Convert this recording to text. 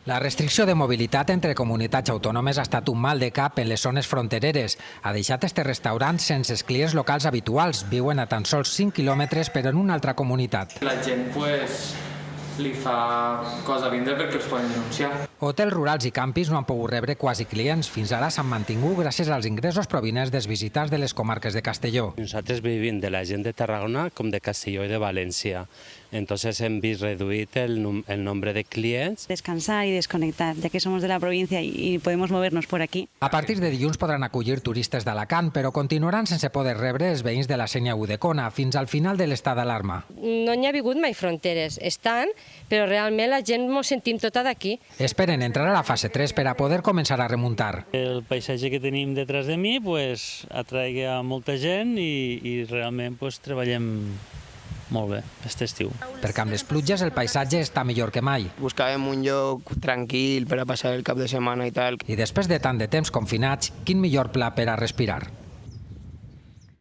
La restricció de mobilitat entre comunitats autònomes ha estat un mal de cap en les zones frontereres. Ha deixat este restaurant sense els clients locals habituals. Viuen a tan sols 5 quilòmetres però en una altra comunitat. La gent li fa cosa vindre perquè els poden denunciar. Hotels rurals i campis no han pogut rebre quasi clients. Fins ara s'han mantingut gràcies als ingressos provinents dels visitants de les comarques de Castelló. Nosaltres vivim de la gent de Tarragona com de Castelló i de València. Entonces hem vist reduït el nombre de clients. Descansar y desconectar, ya que somos de la provincia y podemos movernos por aquí. A partir de dilluns podran acollir turistes d'Alacant, però continuaran sense poder rebre els veïns de la Sénia Udecona fins al final de l'estat d'alarma. No n'hi ha hagut mai fronteres, estan, però realment la gent ens sentim tota d'aquí. Esperen entrar a la fase 3 per a poder començar a remuntar. El paisatge que tenim detrás de mi atraigui a molta gent i realment treballem molt bé, aquest estiu. Perquè amb les pluges el paisatge està millor que mai. Buscàvem un lloc tranquil per a passar el cap de setmana i tal. I després de tant de temps confinats, quin millor pla per a respirar.